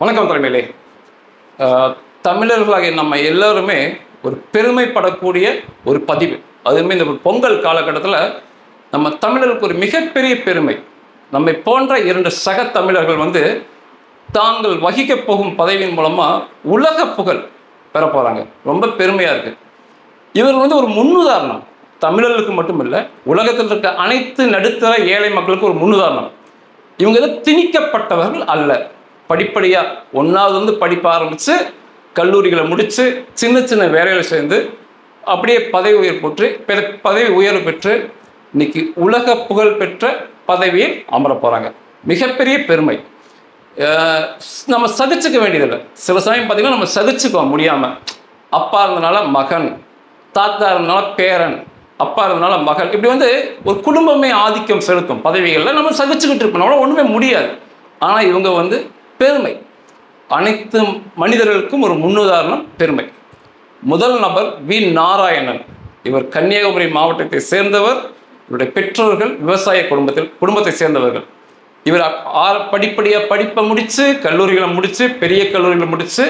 வணக்கம் தலைமையிலே. தமிழர்களாகிய நம்ம எல்லோருமே ஒரு பெருமைப்படக்கூடிய ஒரு பதிவு. அதுவுமே இந்த பொங்கல் காலகட்டத்தில் நம்ம தமிழர்களுக்கு ஒரு மிகப்பெரிய பெருமை. நம்மை போன்ற 2 சக தமிழர்கள் தாங்கள் வகிக்க போகும் பதவியின் மூலமாக உலக புகழ் பெற போகிறாங்க. ரொம்ப பெருமையாக இருக்குது. இவர் ஒரு முன்னுதாரணம். தமிழர்களுக்கு மட்டுமில்லை, உலகத்தில் இருக்க அனைத்து நடுத்தர ஏழை மக்களுக்கு ஒரு முன்னுதாரணம். இவங்க திணிக்கப்பட்டவர்கள் அல்ல. படிப்படியாக 1வது படிப்ப ஆரம்பித்து கல்லூரிகளை முடித்து சின்ன சின்ன வேலைகளை சேர்ந்து அப்படியே பதவி உயர்வு பெற்று இன்னைக்கு உலக புகழ் பெற்ற பதவியில் அமர போகிறாங்க. மிகப்பெரிய பெருமை. நம்ம சகிச்சுக்க வேண்டியதில்லை. சில சமயம் பார்த்திங்கன்னா நம்ம சகிச்சுக்க முடியாமல், அப்பா இருந்தனால மகன், தாத்தா இருந்தனால பேரன், அப்பா இருந்தனால மகள், இப்படி ஒரு குடும்பமே ஆதிக்கம் செலுத்தும் பதவிகளில் நம்ம சகிச்சுக்கிட்டு இருப்போம். நம்மளால ஒன்றுமே முடியாது. ஆனால் இவங்க பெருமை. அனைத்து மனிதர்களுக்கும் ஒரு முன்னுதாரணம், பெருமை. முதல் நபர் வி நாராயணன். இவர் கன்னியாகுமரி மாவட்டத்தை சேர்ந்தவர். இவருடைய பெற்றோர்கள் விவசாய குடும்பத்தை சேர்ந்தவர்கள். இவர் படிப்படியாக படிப்பை முடித்து கல்லூரிகளை முடித்து பெரிய கல்லூரிகளை முடித்து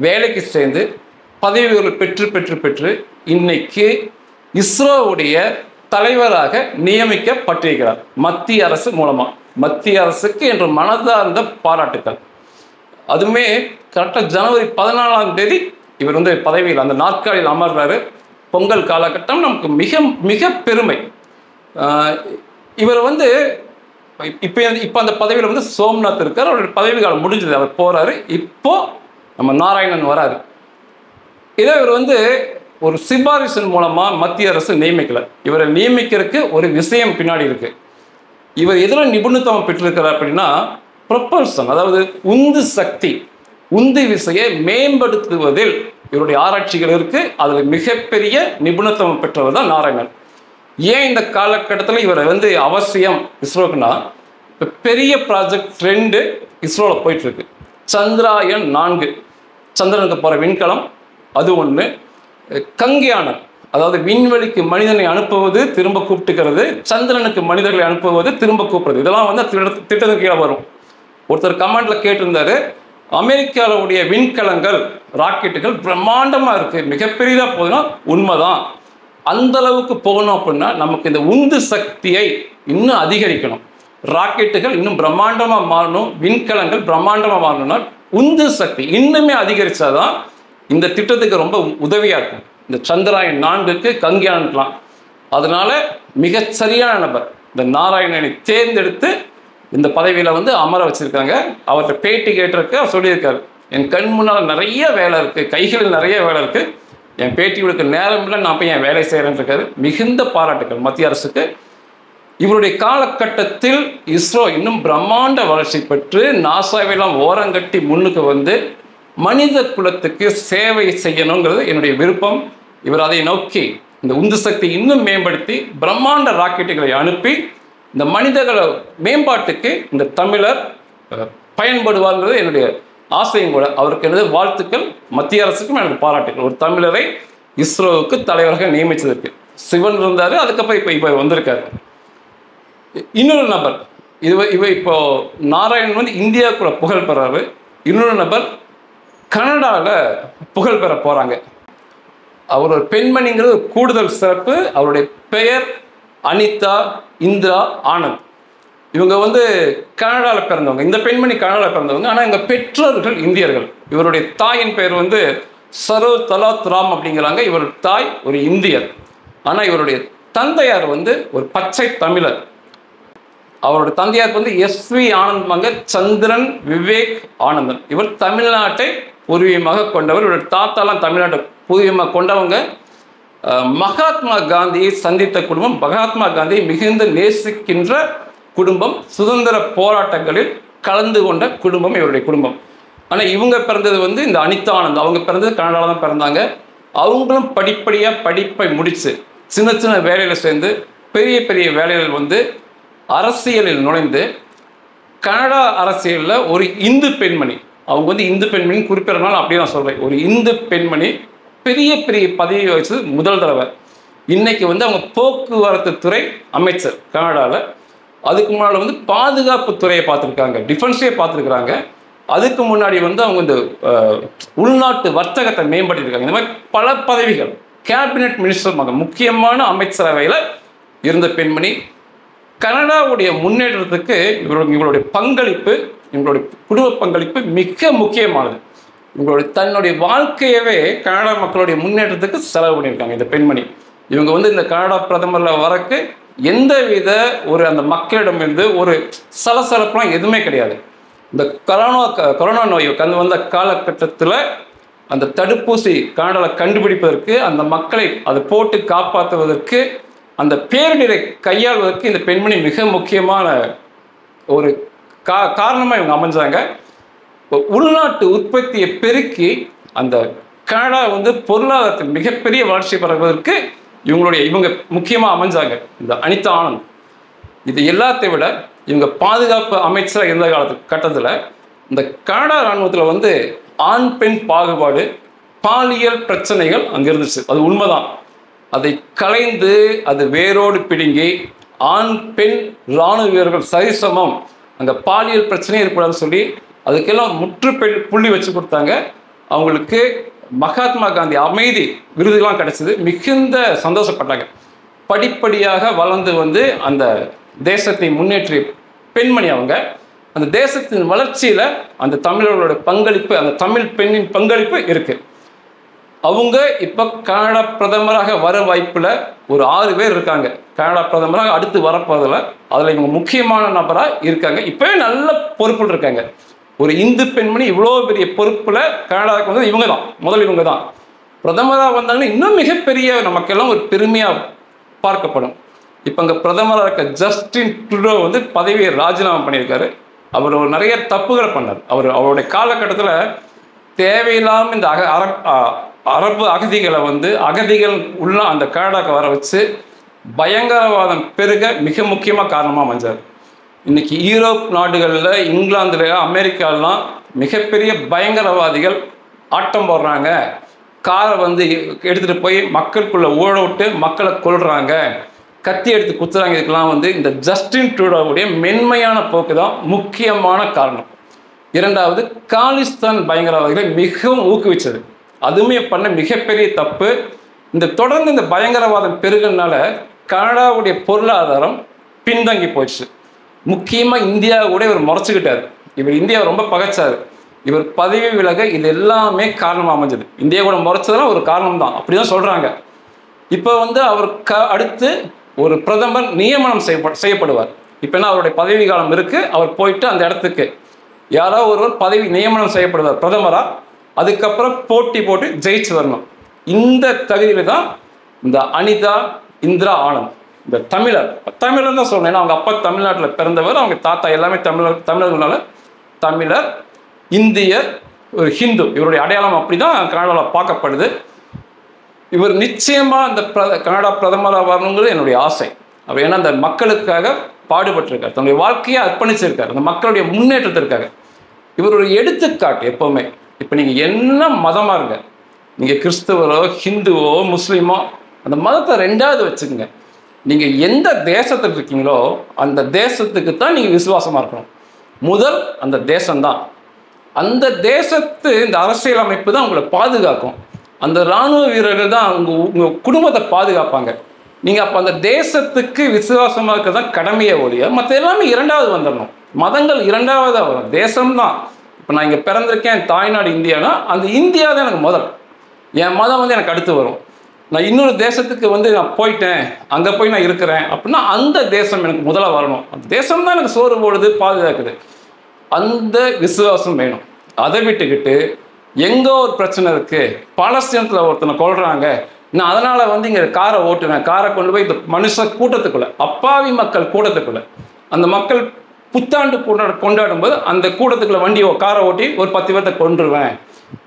வேலைக்கு சேர்ந்து பதவிகள் பெற்று இன்னைக்கு இஸ்ரோவுடைய தலைவராக நியமிக்கப்பட்டிருக்கிறார். மத்திய அரசு மூலமாக. மத்திய அரசுக்கு என்று மனதார்ந்த பாராட்டுக்கள். அதுவுமே கரெக்டாக ஜனவரி 14ஆம் தேதி இவர் பதவியில் அந்த நாற்காலியில் அமர்றாரு. பொங்கல் காலகட்டம் நமக்கு மிக மிக பெருமை. இவர் இப்போ அந்த பதவியில் சோம்நாத் இருக்கார். அவருடைய பதவி காலம் முடிஞ்சது, அவர் போகிறாரு. இப்போ நம்ம நாராயணன் வராரு. இதே இவர் ஒரு சிபாரிசின் மூலமாக மத்திய அரசு நியமிக்கலை. இவரை நியமிக்கிறதுக்கு ஒரு விஷயம் பின்னாடி இருக்கு. இவர் எதில் நிபுணத்துவம் பெற்றிருக்கிறார் அப்படின்னா, ப்ரொபல்சன், அதாவது உந்து சக்தி, உந்து விசையை மேம்படுத்துவதில் இவருடைய ஆராய்ச்சிகள் இருக்கு. அதில் மிகப்பெரிய நிபுணத்துவம் பெற்றவர் தான் நாராயணன். ஏன் இந்த காலகட்டத்தில் இவர் அவசியம் இஸ்ரோக்குன்னா, இப்போ பெரிய ப்ராஜெக்ட் 2 இஸ்ரோவில் போயிட்டு இருக்கு. சந்திராயன் 4 சந்திரனுக்கு போகிற விண்கலம், அது ஒன்று. கங்யானன், அதாவது விண்வெளிக்கு மனிதனை அனுப்புவது, திரும்ப கூப்பிட்டுக்கிறது, சந்திரனுக்கு மனிதர்களை அனுப்புவது, திரும்ப கூப்பிடுறது, இதெல்லாம் திட்டத்துக்கு கீழே வரும். ஒருத்தர் கமெண்ட்ல கேட்டிருந்தாரு, அமெரிக்காவுடைய விண்கலங்கள், ராக்கெட்டுகள் பிரம்மாண்டமாக இருக்கு, மிகப்பெரியதாக போகுதுன்னா உண்மைதான். அந்த அளவுக்கு போகணும் அப்படின்னா நமக்கு இந்த உந்து சக்தியை இன்னும் அதிகரிக்கணும். ராக்கெட்டுகள் இன்னும் பிரம்மாண்டமாக மாறணும், விண்கலங்கள் பிரம்மாண்டமாக மாறணும்னா உந்து சக்தி இன்னுமே அதிகரிச்சாதான் இந்த திட்டத்துக்கு ரொம்ப உதவியாக இருக்கும். இந்த சந்திராயன் 4க்கு கங்யானுக்கலாம். அதனால மிகச்சரியான நபர் இந்த நாராயணனை தேர்ந்தெடுத்து இந்த பதவியில் அமர வச்சிருக்காங்க. அவர்கிட்ட பேட்டி கேட்டிருக்கு. அவர் சொல்லியிருக்காரு, என் கண் முன்னால் நிறைய வேலை இருக்குது, கைகளில் நிறைய வேலை இருக்குது, என் பேட்டி கொடுக்க நேரம் இல்லை, நான் போய் என் வேலை செய்கிறேன்னு இருக்காரு. மிகுந்த பாராட்டுக்கள் மத்திய அரசுக்கு. இவருடைய காலகட்டத்தில் இஸ்ரோ இன்னும் பிரம்மாண்ட வளர்ச்சி பெற்று நாசாவெல்லாம் ஓரங்கட்டி முன்னுக்கு மனித குலத்துக்கு சேவை செய்யணுங்கிறது என்னுடைய விருப்பம். இவர் அதை நோக்கி இந்த உந்து சக்தி இன்னும் மேம்படுத்தி பிரம்மாண்ட ராக்கெட்டுகளை அனுப்பி இந்த மனிதர்களை மேம்பாட்டுக்கு இந்த தமிழர் பயன்படுவார்ங்கிறது என்னுடைய ஆசையும் கூட. அவருக்கு எனது வாழ்த்துக்கள். மத்திய அரசுக்கும் எனக்கு பாராட்டுக்கள். ஒரு தமிழரை இஸ்ரோவுக்கு தலைவராக நியமித்ததற்கு. சிவன் இருந்தார், அதுக்கப்புறம் இப்போ வந்திருக்காரு. இன்னொரு நபர் இப்போ நாராயணன் இந்தியாவுக்குள்ள புகழ் பெறாரு. இன்னொரு நபர் கனடாவில் புகழ் பெற போகிறாங்க. அவர் ஒரு பெண்மணிங்கிறது கூடுதல் சிறப்பு. அவருடைய பெயர் அனிதா இந்திரா ஆனந்த். இவங்க கனடாவில் பிறந்தவங்க. இந்த பெண்மணி கனடாவில் பிறந்தவங்க. ஆனால் எங்கள் பெற்றோர்கள் இந்தியர்கள். இவருடைய தாயின் பெயர் சரோ தலாத் ராம் அப்படிங்கிறாங்க. இவருடைய தாய் ஒரு இந்தியர். ஆனால் இவருடைய தந்தையார் ஒரு பச்சை தமிழர். அவருடைய தந்தையார் எஸ்வி ஆனந்த் மகன் சந்திரன் விவேக் ஆனந்தன். இவர் தமிழ்நாட்டை பூர்வீகமாக கொண்டவர். இவருடைய தாத்தாலாம் தமிழ்நாட்டை பூர்வீகமாக கொண்டவங்க. மகாத்மா காந்தியை சந்தித்த குடும்பம், மகாத்மா காந்தியை மிகுந்த நேசிக்கின்ற குடும்பம், சுதந்திர போராட்டங்களில் கலந்து கொண்ட குடும்பம் இவருடைய குடும்பம். ஆனால் இவங்க பிறந்தது இந்த அனிதா ஆனந்த். அவங்க பிறந்தது கனடாவில் தான் பிறந்தாங்க. அவங்களும் படிப்படியாக படிப்பை முடித்து சின்ன சின்ன வேலையில் சேர்ந்து பெரிய பெரிய வேலைகள் அரசியலில் நுழைந்து கனடா அரசியலில் ஒரு இந்து பெண்மணி, அவங்க இந்து பெண்மணி குறிப்பிடறதுனால அப்படி நான் சொல்கிறேன், ஒரு இந்து பெண்மணி பெரிய பெரிய பதவி வச்சது முதல் தடவை. இன்னைக்கு அவங்க போக்குவரத்து துறை அமைச்சர் கனடாவில். அதுக்கு முன்னால் பாதுகாப்பு துறையை பார்த்துருக்காங்க, டிஃபென்ஸே பார்த்துருக்குறாங்க. அதுக்கு முன்னாடி வந்து அவங்க இந்த உள்நாட்டு வர்த்தகத்தை மேம்படுத்தியிருக்காங்க. இந்த மாதிரி பல பதவிகள், கேபினெட் மினிஸ்டர், முக்கியமான அமைச்சரவையில் இருந்த பெண்மணி. கனடாவுடைய முன்னேற்றத்துக்கு இவங்களுடைய பங்களிப்பு, இவங்களுடைய குடும்ப பங்களிப்பு மிக முக்கியமானது. இவங்களுடைய தன்னுடைய வாழ்க்கையவே கனடா மக்களுடைய முன்னேற்றத்துக்கு செலவு பண்ணியிருக்காங்க இந்த பெண்மணி. இவங்க வந்து இந்த கனடா பிரதமரில் வரக்கு எந்தவித அந்த மக்களிடமிருந்து ஒரு சலசலப்புலாம் எதுவுமே கிடையாது. இந்த கொரோனா நோய் வந்த காலகட்டத்தில் அந்த தடுப்பூசி கனடாவில் கண்டுபிடிப்பதற்கு, அந்த மக்களை அதை போட்டு காப்பாற்றுவதற்கு, அந்த பேரிடரை கையாள்வதற்கு இந்த பெண்மணி மிக முக்கியமான ஒரு காரணமாக இவங்க அமைஞ்சாங்க. உள்நாட்டு உற்பத்தியை பெருக்கி அந்த கனடா வந்து பொருளாதாரத்தில் மிகப்பெரிய வளர்ச்சி பெறுவதற்கு இவங்க முக்கியமாக அமைஞ்சாங்க. இந்த அனிதா ஆனந்த் இது எல்லாத்தை விட இவங்க பாதுகாப்பு அமைச்சராக இருந்த கட்டத்தில் இந்த கனடா இராணுவத்தில் வந்து ஆண் பெண் பாகுபாடு, பாலியல் பிரச்சனைகள் அங்கே இருந்துச்சு. அது உண்மைதான். அதை கலைந்து அது வேரோடு பிடுங்கி ஆண் பெண் இராணுவ வீரர்கள் சரிசமம், அங்கே பாலியல் பிரச்சனை ஏற்படாதுன்னு சொல்லி அதுக்கெல்லாம் புள்ளி வச்சு கொடுத்தாங்க. அவங்களுக்கு மகாத்மா காந்தி அமைதி விருதுகள்லாம் கிடைச்சது. மிகுந்த சந்தோஷப்பட்டாங்க. படிப்படியாக வளர்ந்து வந்து அந்த தேசத்தை முன்னேற்றிய பெண்மணி அவங்க. அந்த தேசத்தின் வளர்ச்சியில் அந்த தமிழர்களோட பங்களிப்பு, அந்த தமிழ் பெண்ணின் பங்களிப்பு இருக்கு. அவங்க இப்போ கனடா பிரதமராக வர வாய்ப்பில் ஒரு 6 பேர் இருக்காங்க. கனடா பிரதமராக அடுத்து வரப்போதில் அதில் இவங்க முக்கியமான நபராக இருக்காங்க. இப்போவே நல்ல பொறுப்பில் இருக்காங்க. ஒரு இந்து பெண்மணி இவ்வளோ பெரிய பொறுப்பில் கனடாவுக்கு வந்து இவங்க தான் இவங்க தான் பிரதமராக வந்தாங்கன்னா இன்னும் மிகப்பெரிய நமக்கெல்லாம் ஒரு பெருமையாக பார்க்கப்படும். இப்போ அங்கே பிரதமராக இருக்க ஜஸ்டின் ட்ரூடோ வந்து பதவியை ராஜினாமா பண்ணியிருக்காரு. அவர் நிறைய தப்புகளை பண்ணார். அவருடைய காலகட்டத்தில் தேவையில்லாமல் இந்த அரபு அகதிகளை வந்து அகதிகள் உள்ள அந்த கனடாவுக்கு வர வச்சு பயங்கரவாதம் பெருக மிக முக்கியமாக காரணமாக அமைஞ்சார். இன்னைக்கு யூரோப் நாடுகளில், இங்கிலாந்துல, அமெரிக்காலாம் மிகப்பெரிய பயங்கரவாதிகள் ஆட்டம் போடுறாங்க. காரை வந்து எடுத்துகிட்டு போய் மக்களுக்குள்ளே ஓட விட்டு மக்களை கொல்றாங்க, கத்தி எடுத்து குத்துறாங்க. இதுக்கெல்லாம் வந்து இந்த ஜஸ்டின் ட்ரூடோவுடைய மென்மையான போக்கு தான் முக்கியமான காரணம். இரண்டாவது, காலிஸ்தான் பயங்கரவாதிகளை மிகவும் ஊக்குவிச்சது. அதுவுமே பண்ண மிகப்பெரிய தப்பு. தொடர்ந்து இந்த பயங்கரவாதம் பெருகிறதுனால கனடாவுடைய பொருளாதாரம் பின்தங்கி போயிடுச்சு. முக்கியமாக இந்தியாவை கூட இவர் முறைச்சிக்கிட்டார். இவர் இந்தியாவை ரொம்ப பகைச்சார். இவர் பதவி விலக இது எல்லாமே காரணமாக அமைஞ்சது. இந்தியா கூட முறைச்சதெல்லாம் ஒரு காரணம் தான், அப்படிதான் சொல்கிறாங்க. இப்போ வந்து அவர் அடுத்து ஒரு பிரதமர் நியமனம் செய்யப்படுவார். இப்போனா அவருடைய பதவி காலம் இருக்குது. அவர் போயிட்டு அந்த இடத்துக்கு யாராவது ஒருவர் பதவி நியமனம் செய்யப்படுவார் பிரதமராக. அதுக்கப்புறம் போட்டி போட்டு ஜெயிச்சு வரணும். இந்த தகுதியில் தான் இந்த அனிதா இந்திரா ஆனந்த், இந்த தமிழர் தான் சொல்லணும். ஏன்னா அவங்க அப்பா தமிழ்நாட்டில் பிறந்தவர், அவங்க தாத்தா எல்லாமே தமிழர்களால தமிழர், இந்தியர், ஒரு ஹிந்து. இவருடைய அடையாளம் அப்படி தான் கனடாவில் பார்க்கப்படுது. இவர் நிச்சயமாக இந்த கனடா பிரதமராக வரணுங்கிறது என்னுடைய ஆசை. அவர் ஏன்னா அந்த மக்களுக்காக பாடுபட்டிருக்கார், தன்னுடைய வாழ்க்கையை அர்ப்பணிச்சிருக்கார் அந்த மக்களுடைய முன்னேற்றத்திற்காக. இவர் ஒரு எடுத்துக்காட்டு எப்போவுமே. இப்போ நீங்கள் என்ன மதமாக இருங்க, நீங்கள் கிறிஸ்தவரோ ஹிந்துவோ முஸ்லீமோ, அந்த மதத்தை ரெண்டாவது வச்சுக்கோங்க. நீங்கள் எந்த தேசத்தில் இருக்கீங்களோ அந்த தேசத்துக்கு தான் நீங்கள் விசுவாசமாக இருக்கணும். முதல் அந்த தேசம்தான். அந்த தேசத்து இந்த அரசியல் அமைப்பு தான் உங்களை பாதுகாக்கும். அந்த இராணுவ வீரர்கள் தான் உங்கள் குடும்பத்தை பாதுகாப்பாங்க. நீங்கள் அப்போ அந்த தேசத்துக்கு விசுவாசமாக இருக்க தான் கடமையை ஒழிய மற்ற எல்லாமே இரண்டாவது வந்துடணும். மதங்கள் இரண்டாவதாக வரும், தேசம்தான். இப்போ நான் இங்கே பிறந்திருக்கேன், தாய்நாடு இந்தியானா அந்த இந்தியா தான் எனக்கு முதல். என் மதம் வந்து எனக்கு அடுத்து வரும். நான் இன்னொரு தேசத்துக்கு வந்து நான் போயிட்டேன், அங்கே போய் நான் இருக்கிறேன் அப்படின்னா அந்த தேசம் எனக்கு முதலாக வரணும். அந்த தேசம் தான் எனக்கு சோறு போடுது, பாதுகாக்குது. அந்த விசுவாசம் வேணும். அதை விட்டுக்கிட்டு எங்கோ ஒரு பிரச்சனை இருக்குது, பாலஸ்தீனத்தில் ஒருத்தனை கொள்றாங்க, நான் அதனால் வந்து இங்கே காரை ஓட்டுவேன், காரை கொண்டு போய் இந்த மனுஷ கூட்டத்துக்குள்ளே, அப்பாவி மக்கள் கூட்டத்துக்குள்ளே, அந்த மக்கள் புத்தாண்டு கொண்டாடும் போது அந்த கூட்டத்துக்குள்ளே வண்டியை காரை ஓட்டி ஒரு 10 பேர்த்தை கொன்றுவேன்,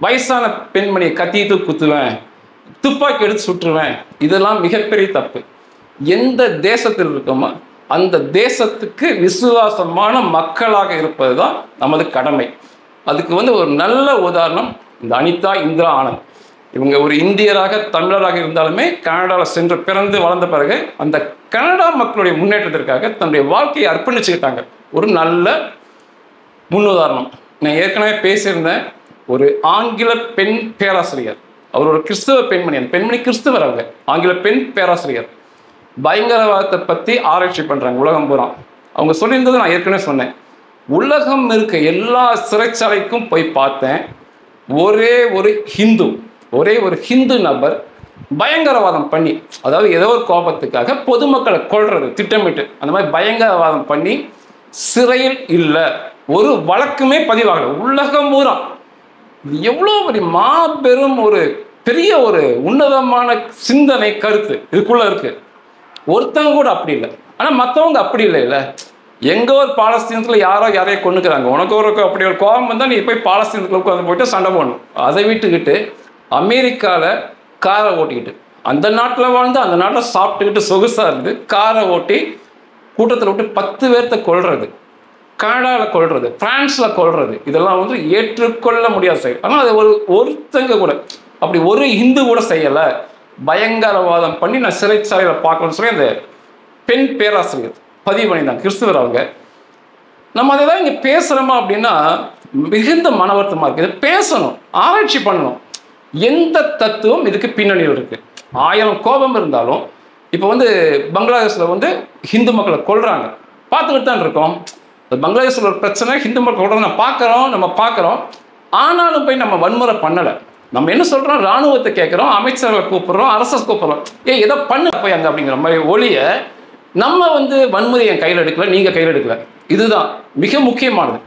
வயசான பெண்மணியை கத்திட்டு குத்துவேன், துப்பாக்கி எடுத்து சுற்றுவேன். இதெல்லாம் மிகப்பெரிய தப்பு. எந்த தேசத்தில் இருக்கோமோ அந்த தேசத்துக்கு விசுவாசமான மக்களாக இருப்பது தான் நமது கடமை. அதுக்கு வந்து ஒரு நல்ல உதாரணம் இந்த அனிதா இந்திரா ஆனந்த். இவங்க ஒரு இந்தியராக தமிழராக இருந்தாலுமே கனடாவில் சென்று பிறந்து வளர்ந்த பிறகு அந்த கனடா மக்களுடைய முன்னேற்றத்திற்காக தன்னுடைய வாழ்க்கையை அர்ப்பணிச்சுக்கிட்டாங்க. ஒரு நல்ல முன்னுதாரணம். நான் ஏற்கனவே பேசியிருந்தேன், ஒரு ஆங்கில பெண் பேராசிரியர், அவர் ஒரு கிறிஸ்தவ பெண்மணி, அந்த பெண்மணி கிறிஸ்தவர், அவங்க ஆங்கில பெண் பேராசிரியர், பயங்கரவாதத்தை பற்றி ஆராய்ச்சி பண்ணுறாங்க உலகம் பூரா. அவங்க சொல்லியிருந்தது நான் ஏற்கனவே சொன்னேன். உலகம் இருக்க எல்லா சிறைச்சாலைக்கும் போய் பார்த்தேன், ஒரே ஒரு ஹிந்து நபர் பயங்கரவாதம் பண்ணி, அதாவது ஏதோ ஒரு கோபத்துக்காக பொதுமக்களை கொல்றது திட்டமிட்டு, அந்த மாதிரி பயங்கரவாதம் பண்ணி சிறையில் இல்லை, ஒரு வழக்குமே பதிவாகல உலகம் பூரா. எவ்வளோ பெரிய மாபெரும் ஒரு பெரிய ஒரு உன்னதமான சிந்தனை கருத்து இதுக்குள்ள இருக்கு. ஒருத்தவங்க கூட அப்படி இல்லை, ஆனால் மற்றவங்க அப்படி இல்லை. இல்லை, எங்க ஒரு பாலஸ்தீனத்தில் யாரையும் கொண்டுக்கிறாங்க, உனக்கு ஒரு அப்படி ஒரு கோபம் வந்தால் நீ போய் பாலஸ்தீனத்துக்கு உட்காந்து போயிட்டு சண்டை போடணும். அதை விட்டுக்கிட்டு அமெரிக்காவில் காரை ஓட்டிக்கிட்டு, அந்த நாட்டில் வாழ்ந்து அந்த நாட்டில் சாப்பிட்டுக்கிட்டு சொகுசாக இருந்து காரை ஓட்டி கூட்டத்தில் விட்டு 10 பேர்த்த கொல்றது, கனடாவில் கொல்றது, பிரான்ஸில் கொல்றது, இதெல்லாம் வந்து ஏற்றுக்கொள்ள முடியாத செயல். ஆனால் அது ஒருத்தங்க கூட அப்படி ஒரு இந்து கூட செய்யலை. பயங்கரவாதம் பண்ணி நான் சிறைச்சாலையில் பார்க்கணும்னு சொல்லி அந்த பெண் பேராசிரியர் பதிவு பண்ணியிருந்தாங்க, கிறிஸ்துவர் அவங்க. நம்ம அதை தான் இங்கே பேசுகிறோமா அப்படின்னா மிகுந்த மன வருத்தமாக இருக்குது. இதை பேசணும், ஆராய்ச்சி பண்ணணும், எந்த தத்துவம் இதுக்கு பின்னணியில் இருக்குது. 1000 கோபம் இருந்தாலும் இப்போ வந்து பங்களாதேஷில் வந்து ஹிந்து மக்களை கொல்றாங்க, பார்த்துக்கிட்டு தான் இருக்கோம். பங்களாதேஷில் ஒரு பிரச்சனை, ஹிந்து மக்கள் கொள்றது நம்ம பார்க்குறோம். ஆனாலும் போய் நம்ம வன்முறை பண்ணலை. நம்ம என்ன சொல்கிறோம், இராணுவத்தை கேட்குறோம், அமைச்சர்களை கூப்பிட்றோம், அரசை கூப்பிட்றோம், ஏதோ பண்ண போய் அங்கே அப்படிங்கிற மாதிரி ஒழிய நம்ம வந்து வன்முறையை கையில் எடுக்கல, நீங்கள் கையில் எடுக்கல. இதுதான் மிக முக்கியமானது.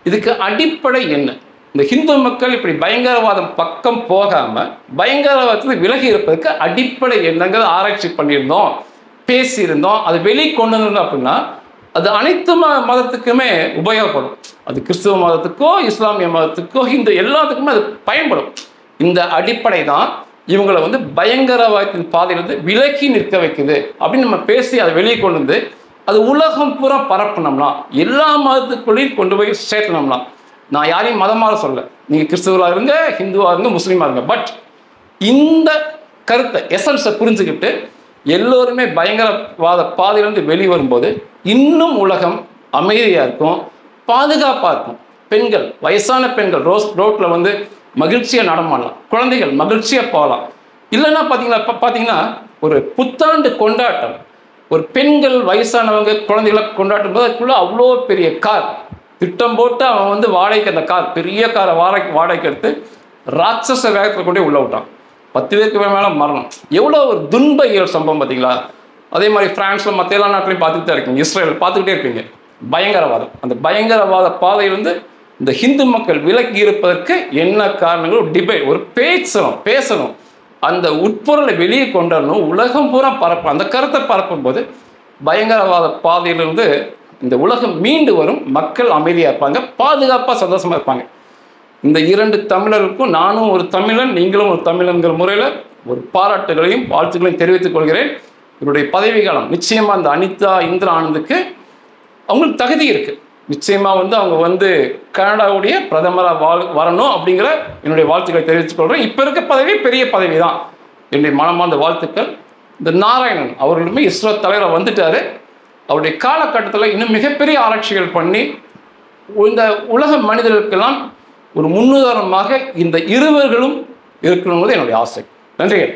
இதுக்கு அடிப்படை என்ன? இந்த ஹிந்து மக்கள் இப்படி பயங்கரவாதம் பக்கம் போகாமல் பயங்கரவாதத்துக்கு விலகி இருப்பதற்கு அடிப்படை என்னங்கிறத ஆராய்ச்சி பண்ணியிருந்தோம், பேசியிருந்தோம். அது வெளிக்கொண்டு வந்தோம் அப்படின்னா அது அனைத்து மதத்துக்குமே உபயோகப்படும். அது கிறிஸ்துவ மதத்துக்கோ இஸ்லாமிய மதத்துக்கோ ஹிந்து எல்லாத்துக்குமே அது பயன்படும். இந்த அடிப்படை தான் இவங்களை வந்து பயங்கரவாதத்தின் பாதையிலிருந்து விலக்கி நிற்க வைக்குது அப்படின்னு நம்ம பேசி அதை வெளியே கொண்டு வந்து அது உலகம் பூரா பரப்பினோம்னா, எல்லா மதத்துக்குள்ளேயும் கொண்டு போய் சேர்க்கணும்னா, நான் யாரையும் மதமாக சொல்ல, நீங்கள் கிறிஸ்துவராக இருங்க, ஹிந்துவாக இருங்க, முஸ்லீமாக இருங்க, பட் இந்த கருத்தை எசன்ஸை புரிஞ்சுக்கிட்டு எல்லோருமே பயங்கரவாத பாதையிலிருந்து வெளியே வரும்போது இன்னும் உலகம் அமைதியாக இருக்கும், பாதுகாப்பாக இருக்கும். பெண்கள், வயசான பெண்கள் ரோட்டில் வந்து மகிழ்ச்சியாக நடமாடலாம், குழந்தைகள் மகிழ்ச்சியாக போகலாம். இல்லைன்னா பார்த்தீங்கன்னா ஒரு புத்தாண்டு கொண்டாட்டம், ஒரு பெண்கள் வயசானவங்க குழந்தைகளை கொண்டாட்டும் போது அதுக்குள்ளே அவ்வளோ பெரிய கார் திட்டம் போட்டு அவன் வந்து வாடகைக்கு, அந்த கார் பெரிய காரை வாடகைக்கு எடுத்து ராட்சச வேகத்தில் கொண்டே உள்ள விட்டான். 10 பேருக்கு மேலே மரணம். எவ்வளோ ஒரு துன்ப இயல் சம்பவம் பார்த்தீங்களா? அதே மாதிரி பிரான்ஸில் மற்ற எல்லா நாட்டிலையும் பார்த்துக்கிட்டு தான் இருக்கீங்க, இஸ்ரேல் பார்த்துக்கிட்டே இருப்பீங்க. பயங்கரவாதம், அந்த பயங்கரவாத பாதையிலிருந்து இந்த ஹிந்து மக்கள் விலக்கி இருப்பதற்கு என்ன காரணங்கள்? ஒரு டிபேட், ஒரு பேசணும், அந்த உட்பொருளை வெளியே கொண்டு வரணும், உலகம் பூரா பரப்பும். அந்த கருத்தை பரப்பும் போது பயங்கரவாத பாதையிலிருந்து இந்த உலகம் மீண்டு வரும், மக்கள் அமைதியாக இருப்பாங்க, பாதுகாப்பாக சந்தோஷமாக இருப்பாங்க. இந்த 2 தமிழருக்கும், நானும் ஒரு தமிழன், நீங்களும் ஒரு தமிழன்கிற முறையில் ஒரு பாராட்டுகளையும் வாழ்த்துக்களையும் தெரிவித்துக் கொள்கிறேன். இவருடைய பதவி காலம் நிச்சயமாக இந்த அனிதா இந்திரா ஆனந்துக்கு அவங்களுக்கு தகுதி இருக்குது. நிச்சயமாக வந்து அவங்க வந்து கனடாவுடைய பிரதமராக வரணும் அப்படிங்கிற என்னுடைய வாழ்த்துக்களை தெரிவித்துக் கொள்கிறேன். இப்போ இருக்க பதவி பெரிய பதவி தான், என்னுடைய மனமார்ந்த வாழ்த்துக்கள். இந்த நாராயணன் அவர்களுமே இஸ்ரோ தலைவராக வந்துட்டார். அவருடைய காலகட்டத்தில் இன்னும் மிகப்பெரிய ஆராய்ச்சிகள் பண்ணி இந்த உலக மனிதர்களுக்கெல்லாம் ஒரு முன்னுதாரணமாக இந்த இருவர்களும் இருக்கணுங்கிறது என்னுடைய ஆசை. நன்றிகள்.